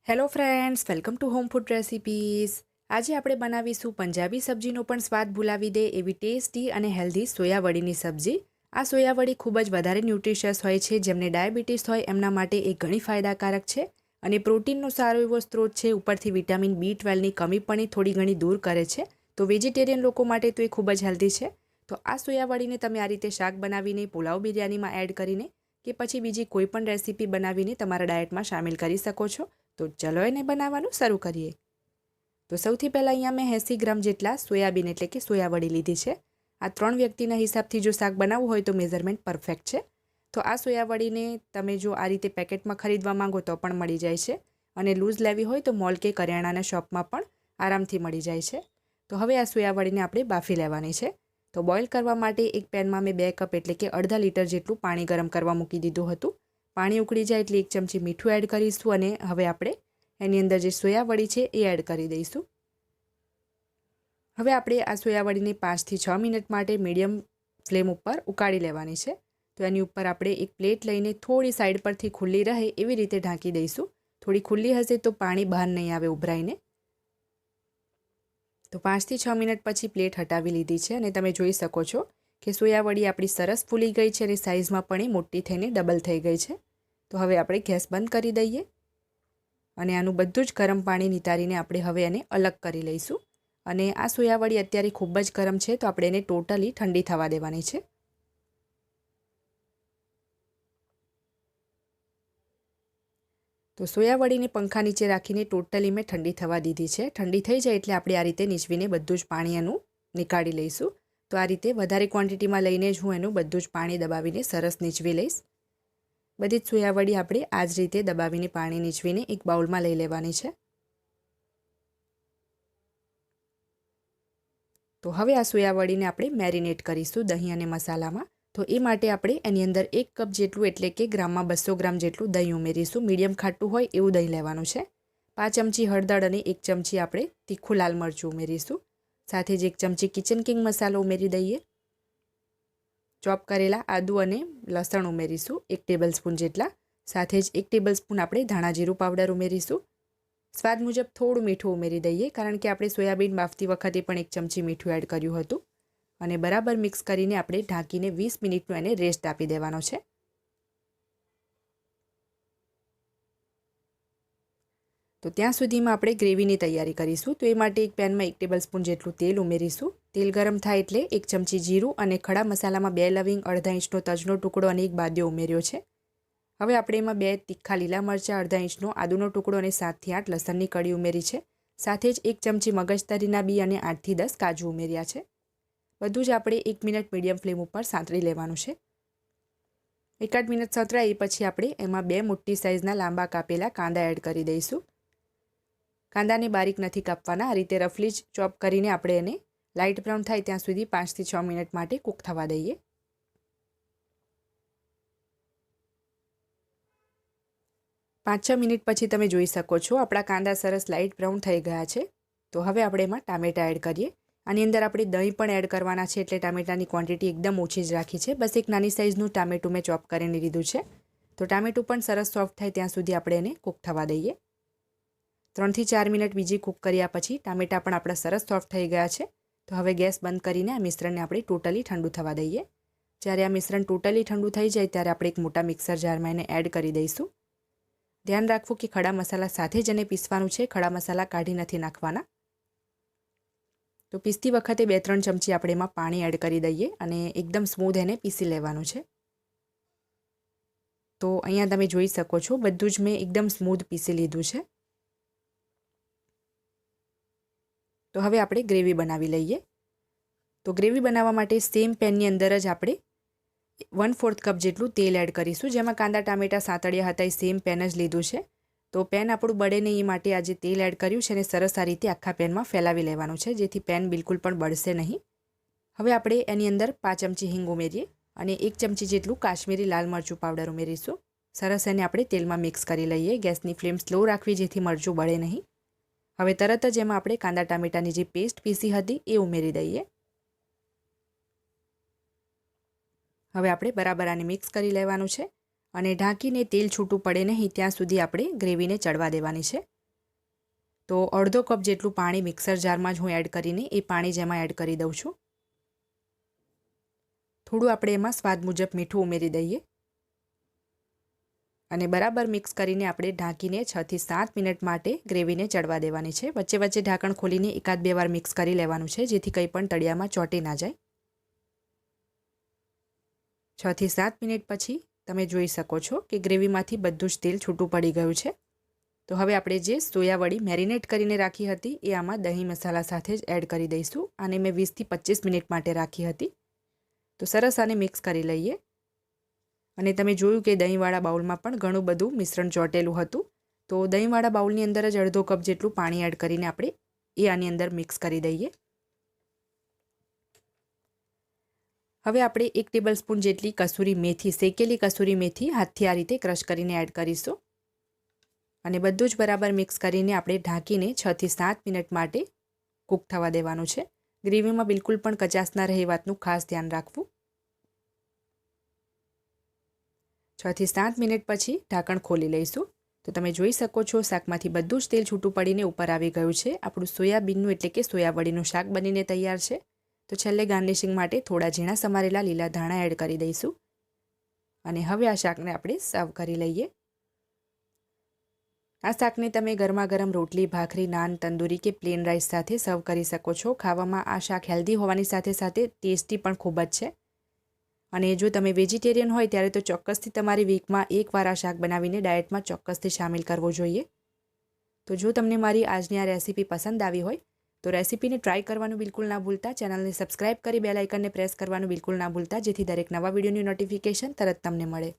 Hello friends, welcome to home food recipes. આજે આપણે બનાવીશું પંજાબી સબ્જીનો પણ સ્વાદ ભૂલાવી દે એવી ટેસ્ટી અને હેલ્ધી સોયાવડીની સબ્જી. આ સોયાવડી ખૂબ જ વધારે ન્યુટ્રિશિયસ હોય છે. જેમને ડાયાબિટીસ હોય એમના માટે એ ઘણી ફાયદાકારક છે અને પ્રોટીનનો સારો એવો સ્ત્રોત છે. ઉપરથી વિટામિન B12ની કમી પણ એ થોડી ઘણી દૂર કરે છે. તો વેજીટેરિયન લોકો માટે તો એ ખૂબ જ હેલ્ધી છે. તો આ સોયાવડીને તમે આ રીતે શાક બનાવીને, પુલાવ બિરયાનીમાં એડ કરીને કે પછી બીજી કોઈ પણ રેસીપી બનાવીને તમારા ડાયટમાં સામેલ કરી શકો છો. તો ચલો એને બનાવવાનું શરૂ કરીએ. તો સૌથી પહેલાં અહીંયા મેં 80 ગ્રામ જેટલા સોયાબીન એટલે કે સોયાવડી લીધી છે. આ 3 વ્યક્તિના હિસાબથી જો શાક બનાવવું હોય તો મેઝરમેન્ટ પરફેક્ટ છે. તો આ સોયાવડીને તમે જો આ રીતે પેકેટમાં ખરીદવા માંગો તો પણ મળી જાય છે અને લૂઝ લેવી હોય તો મોલ કે કરિયાણાના શોપમાં પણ આરામથી મળી જાય છે. તો હવે આ સોયાવડીને આપણે બાફી લેવાની છે. તો બોઇલ કરવા માટે એક પેનમાં મેં 2 કપ એટલે કે અડધા લીટર જેટલું પાણી ગરમ કરવા મૂકી દીધું હતું. પાણી ઉકળી જાય એટલે 1 ચમચી મીઠું એડ કરીશું અને હવે આપણે એની અંદર જે સોયાવડી છે એ એડ કરી દઈશું. હવે આપણે આ સોયાવડીને 5 થી 6 મિનિટ માટે મીડિયમ ફ્લેમ ઉપર ઉકાળી લેવાની છે. તો એની ઉપર આપણે એક પ્લેટ લઈને થોડી સાઈડ પરથી ખુલ્લી રહે એવી રીતે ઢાંકી દઈશું. થોડી ખુલ્લી હશે તો પાણી બહાર નહીં આવે ઉભરાઈને. તો 5 થી 6 મિનિટ પછી પ્લેટ હટાવી લીધી છે અને તમે જોઈ શકો છો કે સોયાવડી આપણી સરસ ફૂલી ગઈ છે અને સાઇઝમાં પણ એ મોટી થઈને ડબલ થઈ ગઈ છે. તો હવે આપણે ગેસ બંધ કરી દઈએ અને આનું બધું જ ગરમ પાણી નિતારીને આપણે હવે એને અલગ કરી લઈશું. અને આ સોયાવડી અત્યારે ખૂબ જ ગરમ છે તો આપણે એને ટોટલી ઠંડી થવા દેવાની છે. તો સોયાવડીને પંખા નીચે રાખીને ટોટલી મેં ઠંડી થવા દીધી છે. ઠંડી થઈ જાય એટલે આપણે આ રીતે નીચવીને બધું જ પાણી એનું નીકાળી લઈશું. તો આ રીતે વધારે ક્વોન્ટિટીમાં લઈને જ હું એનું બધું જ પાણી દબાવીને સરસ નીચવી લઈશ. બધી જ સોયાવડી આપણે આ જ રીતે દબાવીને પાણી નીચવીને એક બાઉલમાં લઈ લેવાની છે. તો હવે આ સોયાવડીને આપણે મેરિનેટ કરીશું દહીં અને મસાલામાં. તો એ માટે આપણે એની અંદર 1 કપ જેટલું એટલે કે ગ્રામમાં 200 ગ્રામ જેટલું દહીં ઉમેરીશું. મીડિયમ ખાટું હોય એવું દહીં લેવાનું છે. 5 ચમચી હળદર અને 1 ચમચી આપણે તીખું લાલ મરચું ઉમેરીશું. સાથે જ 1 ચમચી કિચન કિંગ મસાલો ઉમેરી દઈએ. ચોપ કરેલા આદુ અને લસણ ઉમેરીશું 1 ટેબલસ્પૂન જેટલા. સાથે જ 1 ટેબલસ્પૂન આપણે ધાણા જીરું પાવડર ઉમેરીશું. સ્વાદ મુજબ થોડું મીઠું ઉમેરી દઈએ કારણ કે આપણે સોયાબીન બાફતી વખતે પણ 1 ચમચી મીઠું એડ કર્યું હતું. અને બરાબર મિક્સ કરીને આપણે ઢાંકીને 20 મિનિટનો એને રેસ્ટ આપી દેવાનો છે. તો ત્યાં સુધીમાં આપણે ગ્રેવીની તૈયારી કરીશું. તો એ માટે એક પેનમાં 1 ટેબલસ્પૂન જેટલું તેલ ઉમેરીશું. તેલ ગરમ થાય એટલે 1 ચમચી જીરું અને ખડા મસાલામાં 2 લવિંગ, અડધા ઇંચનો તજનો ટુકડો અને 1 બાદિયો ઉમેર્યો છે. હવે આપણે એમાં 2 તીખા લીલા મરચાં, અડધા ઇંચનો આદુનો ટુકડો અને 7 થી 8 લસણની કળી ઉમેરી છે. સાથે જ 1 ચમચી મગજતરીના બી અને 8 થી 10 કાજુ ઉમેર્યા છે. બધું જ આપણે 1 મિનિટ મીડિયમ ફ્લેમ ઉપર સાંતળી લેવાનું છે. 1 મિનિટ સાંતળાય પછી આપણે એમાં 2 મોટી સાઇઝના લાંબા કાપેલા કાંદા એડ કરી દઈશું. કાંદાને બારીક નથી કાપવાના, આ રીતે રફલી જ ચોપ કરીને આપણે એને લાઇટ બ્રાઉન થાય ત્યાં સુધી 5 થી 6 મિનિટ માટે કૂક થવા દઈએ. 5-6 મિનિટ પછી તમે જોઈ શકો છો આપણા કાંદા સરસ લાઇટ બ્રાઉન થઈ ગયા છે. તો હવે આપણે એમાં ટામેટાં એડ કરીએ. આની અંદર આપણે દહીં પણ એડ કરવાના છે એટલે ટામેટાની ક્વોન્ટિટી એકદમ ઓછી જ રાખી છે. બસ એક નાની સાઇઝનું ટામેટું મેં ચોપ કરીને લીધું છે. તો ટામેટું પણ સરસ સોફ્ટ થાય ત્યાં સુધી આપણે એને કૂક થવા દઈએ. 3 થી 4 મિનિટ બીજી કૂક કર્યા પછી ટામેટાં પણ આપણા સરસ સોફ્ટ થઈ ગયા છે. તો હવે ગેસ બંધ કરીને આ મિશ્રણને આપણે ટોટલી ઠંડુ થવા દઈએ. જ્યારે આ મિશ્રણ ટોટલી ઠંડુ થઈ જાય ત્યારે આપણે એક મોટા મિક્સર જારમાં એને એડ કરી દઈશું. ધ્યાન રાખવું કે ખડા મસાલા સાથે જ એને પીસવાનું છે, ખડા મસાલા કાઢી નથી નાખવાના. તો પીસતી વખતે 2-3 ચમચી આપણે એમાં પાણી એડ કરી દઈએ અને એકદમ સ્મૂધ એને પીસી લેવાનું છે. તો અહીંયા તમે જોઈ શકો છો બધું જ મેં એકદમ સ્મૂધ પીસી લીધું છે. તો હવે આપણે ગ્રેવી બનાવી લઈએ. તો ગ્રેવી બનાવવા માટે સેમ પેનની અંદર જ આપણે 1/4 કપ જેટલું તેલ એડ કરીશું. જેમાં કાંદા ટામેટાં સાંતળ્યા હતા એ સેમ પેન જ લીધું છે. તો પેન આપણું બળે નહીં એ માટે આજે તેલ એડ કર્યું છે અને સરસ આ રીતે આખા પેનમાં ફેલાવી લેવાનું છે જેથી પેન બિલકુલ પણ બળશે નહીં. હવે આપણે એની અંદર 5 ચમચી હિંગ ઉમેરીએ અને 1 ચમચી જેટલું કાશ્મીરી લાલ મરચું પાવડર ઉમેરીશું. સરસ એને આપણે તેલમાં મિક્સ કરી લઈએ. ગેસની ફ્લેમ સ્લો રાખવી જેથી મરચું બળે નહીં. હવે તરત જ એમાં આપણે કાંદા ટામેટાની જે પેસ્ટ પીસી હતી એ ઉમેરી દઈએ. હવે આપણે બરાબર આને મિક્સ કરી લેવાનું છે અને ઢાંકીને તેલ છૂટું પડે નહીં ત્યાં સુધી આપણે ગ્રેવીને ચડવા દેવાની છે. તો અડધો કપ જેટલું પાણી મિક્સર જારમાં જ હું એડ કરીને એ પાણી જ એમાં એડ કરી દઉં છું. થોડું આપણે એમાં સ્વાદ મુજબ મીઠું ઉમેરી દઈએ અને બરાબર મિક્સ કરીને આપણે ઢાંકીને 6 થી 7 મિનિટ માટે ગ્રેવીને ચડવા દેવાની છે. વચ્ચે વચ્ચે ઢાંકણ ખોલીને એકાદ બે વાર મિક્સ કરી લેવાનું છે, જેથી કંઈ પણ તળિયામાં ચોંટી ના જાય. 6 થી 7 મિનિટ પછી તમે જોઈ શકો છો કે ગ્રેવીમાંથી બધું જ તેલ છૂટું પડી ગયું છે. તો હવે આપણે જે સોયાવડી મેરિનેટ કરીને રાખી હતી એ આમાં દહીં મસાલા સાથે જ એડ કરી દઈશું. આને મેં 20 થી 25 મિનિટ માટે રાખી હતી. તો સરસ આને મિક્સ કરી લઈએ. અને તમે જોયું કે દહીંવાળા બાઉલમાં પણ ઘણું બધું મિશ્રણ ચોંટેલું હતું. તો દહીંવાળા બાઉલની અંદર જ અડધો કપ જેટલું પાણી એડ કરીને આપણે એ આની અંદર મિક્સ કરી દઈએ. હવે આપણે 1 ટેબલસ્પૂન જેટલી કસૂરી મેથી, શેકેલી કસૂરી મેથી હાથથી આ રીતે ક્રશ કરીને એડ કરીશું. અને બધું જ બરાબર મિક્સ કરીને આપણે ઢાંકીને 6 થી 7 મિનિટ માટે કૂક થવા દેવાનું છે. ગ્રેવીમાં બિલકુલ પણ કચાશ ના રહે એ વાતનું ખાસ ધ્યાન રાખવું. 6 થી 7 મિનિટ પછી ઢાંકણ ખોલી લઈશું. તો તમે જોઈ શકો છો શાકમાંથી બધું જ તેલ છૂટું પડીને ઉપર આવી ગયું છે. આપણું સોયાબીનનું એટલે કે સોયાવડીનું શાક બનીને તૈયાર છે. તો છેલ્લે ગાર્નિશિંગ માટે થોડા ઝીણા સમારેલા લીલા ધાણા એડ કરી દઈશું. અને હવે આ શાકને આપણે સર્વ કરી લઈએ. આ શાકને તમે ગરમા ગરમ રોટલી, ભાખરી, નાન, તંદૂરી કે પ્લેન રાઈસ સાથે સર્વ કરી શકો છો. ખાવામાં આ શાક હેલ્ધી હોવાની સાથે સાથે ટેસ્ટી પણ ખૂબ જ છે. અને જો તમે વેજીટેરિયન હોય ત્યારે તો ચોક્કસથી તમારી વીકમાં એકવાર આ શાક બનાવીને ડાયટમાં ચોક્કસથી સામેલ કરવો જોઈએ. તો જો તમને મારી આજની આ રેસીપી પસંદ આવી હોય તો રેસીપીને ટ્રાય કરવાનું બિલકુલ ના ભૂલતા. ચેનલને સબસ્ક્રાઇબ કરી બેલ આઇકનને પ્રેસ કરવાનું બિલકુલ ના ભૂલતા, જેથી દરેક નવા વિડીયોની નોટિફિકેશન તરત તમને મળે.